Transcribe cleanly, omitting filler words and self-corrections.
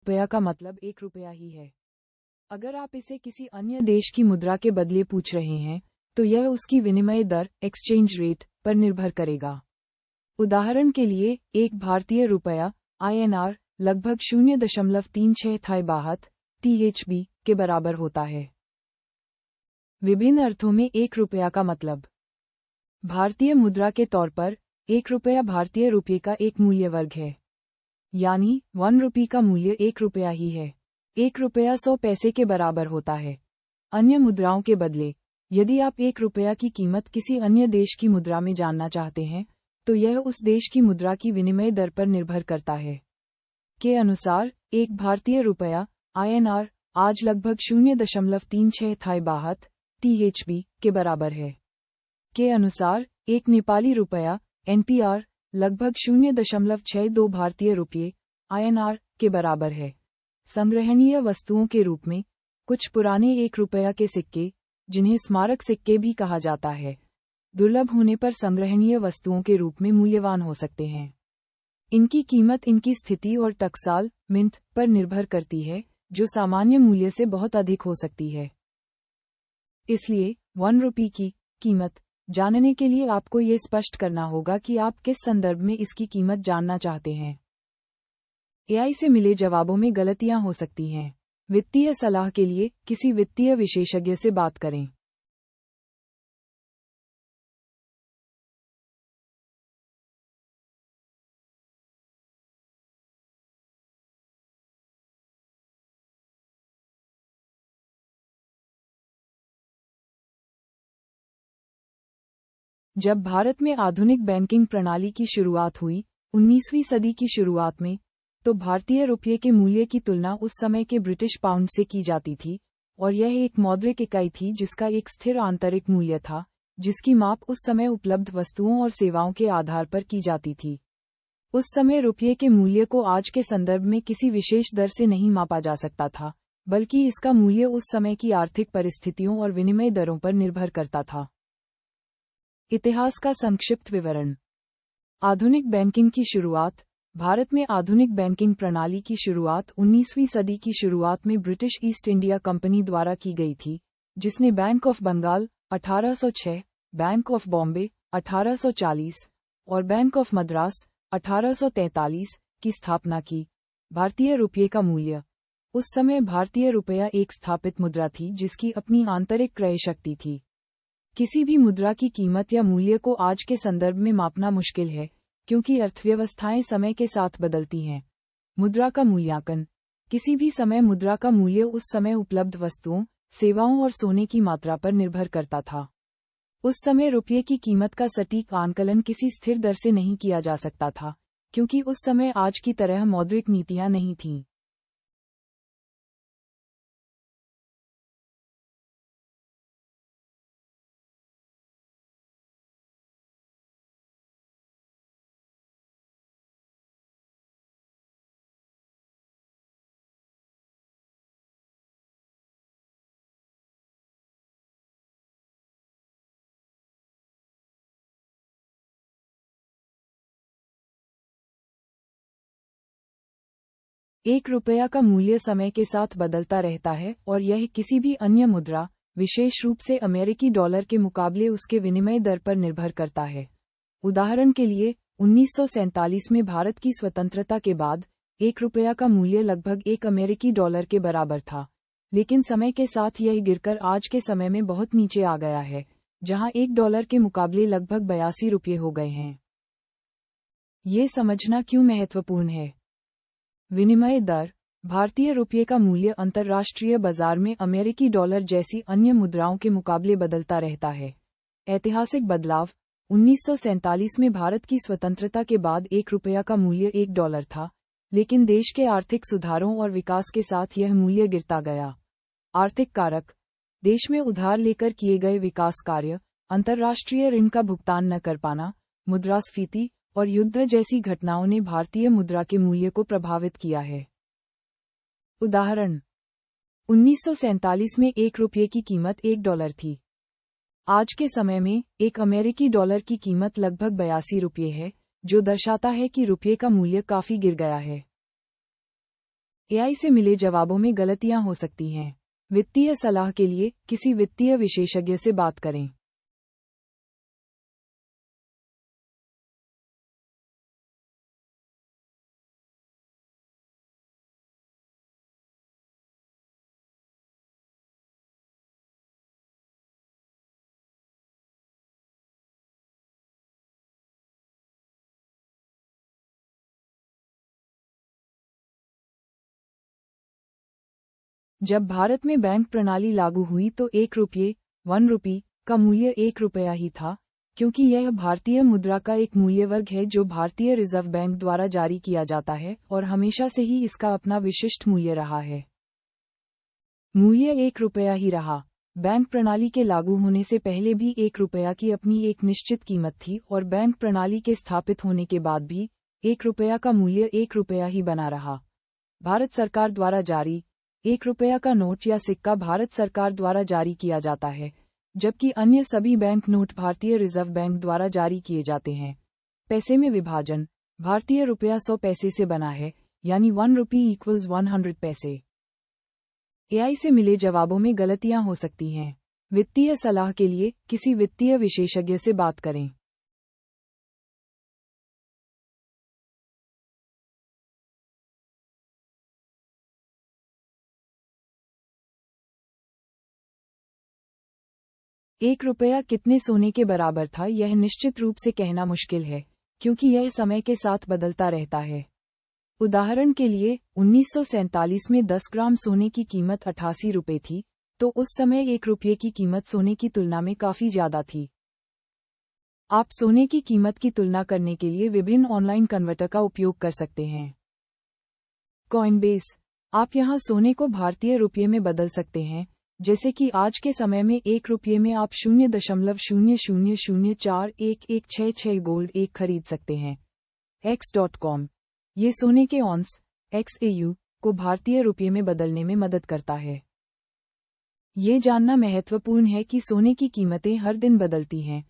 रुपया का मतलब 1 रुपया ही है। अगर आप इसे किसी अन्य देश की मुद्रा के बदले पूछ रहे हैं, तो यह उसकी विनिमय दर एक्सचेंज रेट पर निर्भर करेगा। उदाहरण के लिए, एक भारतीय रुपया INR लगभग 0.36 थाई बाहत THB के बराबर होता है। विभिन्न अर्थों में 1 रुपया का मतलब। भारतीय मुद्रा के तौर पर 1 रुपया भारतीय रुपये का एक मूल्य वर्ग है, यानी 1 रुपये का मूल्य 1 रुपया ही है। 1 रुपया 100 पैसे के बराबर होता है। अन्य मुद्राओं के बदले, यदि आप 1 रुपया की कीमत किसी अन्य देश की मुद्रा में जानना चाहते हैं, तो यह उस देश की मुद्रा की विनिमय दर पर निर्भर करता है। के अनुसार, एक भारतीय रुपया INR आज लगभग 0.36 थाई बाहत THB के बराबर है। के अनुसार, एक नेपाली रुपया NPR लगभग 0.62 भारतीय रुपये INR के बराबर है। संग्रहणीय वस्तुओं के रूप में, कुछ पुराने 1 रुपया के सिक्के, जिन्हें स्मारक सिक्के भी कहा जाता है, दुर्लभ होने पर संग्रहणीय वस्तुओं के रूप में मूल्यवान हो सकते हैं। इनकी कीमत इनकी स्थिति और टकसाल मिंट पर निर्भर करती है, जो सामान्य मूल्य से बहुत अधिक हो सकती है। इसलिए 1 रुपये की कीमत जानने के लिए आपको ये स्पष्ट करना होगा कि आप किस संदर्भ में इसकी कीमत जानना चाहते हैं। AI से मिले जवाबों में गलतियां हो सकती हैं। वित्तीय सलाह के लिए किसी वित्तीय विशेषज्ञ से बात करें। जब भारत में आधुनिक बैंकिंग प्रणाली की शुरुआत हुई, 19वीं सदी की शुरुआत में, तो भारतीय रुपये के मूल्य की तुलना उस समय के ब्रिटिश पाउंड से की जाती थी, और यह एक मौद्रिक इकाई थी जिसका एक स्थिर आंतरिक मूल्य था, जिसकी माप उस समय उपलब्ध वस्तुओं और सेवाओं के आधार पर की जाती थी। उस समय रुपये के मूल्य को आज के संदर्भ में किसी विशेष दर से नहीं मापा जा सकता था, बल्कि इसका मूल्य उस समय की आर्थिक परिस्थितियों और विनिमय दरों पर निर्भर करता था। इतिहास का संक्षिप्त विवरण। आधुनिक बैंकिंग की शुरुआत। भारत में आधुनिक बैंकिंग प्रणाली की शुरुआत 19वीं सदी की शुरुआत में ब्रिटिश ईस्ट इंडिया कंपनी द्वारा की गई थी, जिसने Bank of Bengal 1806, Bank of Bombay 1840 और बैंक ऑफ मद्रास 1843 की स्थापना की। भारतीय रुपये का मूल्य। उस समय भारतीय रुपया एक स्थापित मुद्रा थी जिसकी अपनी आंतरिक क्रय शक्ति थी। किसी भी मुद्रा की कीमत या मूल्य को आज के संदर्भ में मापना मुश्किल है, क्योंकि अर्थव्यवस्थाएं समय के साथ बदलती हैं। मुद्रा का मूल्यांकन। किसी भी समय मुद्रा का मूल्य उस समय उपलब्ध वस्तुओं, सेवाओं और सोने की मात्रा पर निर्भर करता था। उस समय रुपये की कीमत का सटीक आंकलन किसी स्थिर दर से नहीं किया जा सकता था, क्योंकि उस समय आज की तरह मौद्रिक नीतियां नहीं थीं। एक रुपया का मूल्य समय के साथ बदलता रहता है और यह किसी भी अन्य मुद्रा, विशेष रूप से अमेरिकी डॉलर के मुकाबले उसके विनिमय दर पर निर्भर करता है। उदाहरण के लिए, 1947 में भारत की स्वतंत्रता के बाद, 1 रुपया का मूल्य लगभग 1 अमेरिकी डॉलर के बराबर था, लेकिन समय के साथ यह गिरकर आज के समय में बहुत नीचे आ गया है, जहां 1 डॉलर के मुकाबले लगभग 82 रुपये हो गए हैं। ये समझना क्यों महत्वपूर्ण है? विनिमय दर। भारतीय रुपये का मूल्य अंतर्राष्ट्रीय बाजार में अमेरिकी डॉलर जैसी अन्य मुद्राओं के मुकाबले बदलता रहता है। ऐतिहासिक बदलाव। 1947 में भारत की स्वतंत्रता के बाद 1 रुपया का मूल्य 1 डॉलर था, लेकिन देश के आर्थिक सुधारों और विकास के साथ यह मूल्य गिरता गया। आर्थिक कारक। देश में उधार लेकर किए गए विकास कार्य, अंतर्राष्ट्रीय ऋण का भुगतान न कर पाना, मुद्रास्फीति और युद्ध जैसी घटनाओं ने भारतीय मुद्रा के मूल्य को प्रभावित किया है। उदाहरण। 1947 में 1 रुपये की कीमत 1 डॉलर थी। आज के समय में 1 अमेरिकी डॉलर की कीमत लगभग 82 रुपये है, जो दर्शाता है कि रुपये का मूल्य काफी गिर गया है। एआई से मिले जवाबों में गलतियां हो सकती हैं। वित्तीय सलाह के लिए किसी वित्तीय विशेषज्ञ से बात करें। जब भारत में बैंक प्रणाली लागू हुई तो 1 रुपये 1 रुपी का मूल्य 1 रुपया ही था, क्योंकि यह भारतीय मुद्रा का एक मूल्य वर्ग है जो भारतीय रिजर्व बैंक द्वारा जारी किया जाता है और हमेशा से ही इसका अपना विशिष्ट मूल्य रहा है। मूल्य 1 रुपया ही रहा। बैंक प्रणाली के लागू होने से पहले भी 1 रुपया की अपनी एक निश्चित कीमत थी और बैंक प्रणाली के स्थापित होने के बाद भी 1 रुपया का मूल्य 1 रुपया ही बना रहा। भारत सरकार द्वारा जारी 1 रुपया का नोट या सिक्का भारत सरकार द्वारा जारी किया जाता है, जबकि अन्य सभी बैंक नोट भारतीय रिजर्व बैंक द्वारा जारी किए जाते हैं। पैसे में विभाजन। भारतीय रुपया 100 पैसे से बना है, यानी 1 रुपी इक्वल्स 100 पैसे। एआई से मिले जवाबों में गलतियां हो सकती हैं। वित्तीय सलाह के लिए किसी वित्तीय विशेषज्ञ से बात करें। एक रुपया कितने सोने के बराबर था यह निश्चित रूप से कहना मुश्किल है, क्योंकि यह समय के साथ बदलता रहता है। उदाहरण के लिए 1947 में 10 ग्राम सोने की कीमत 88 रुपये थी, तो उस समय 1 रुपये की कीमत सोने की तुलना में काफी ज्यादा थी। आप सोने की कीमत की तुलना करने के लिए विभिन्न ऑनलाइन कन्वर्टर का उपयोग कर सकते हैं। कॉइनबेस। आप यहां सोने को भारतीय रुपये में बदल सकते हैं, जैसे कि आज के समय में 1 रुपये में आप 0.00041166 गोल्ड 1 खरीद सकते हैं। X.com। ये सोने के ऑन्स XAU को भारतीय रुपये में बदलने में मदद करता है। ये जानना महत्वपूर्ण है कि सोने की कीमतें हर दिन बदलती हैं,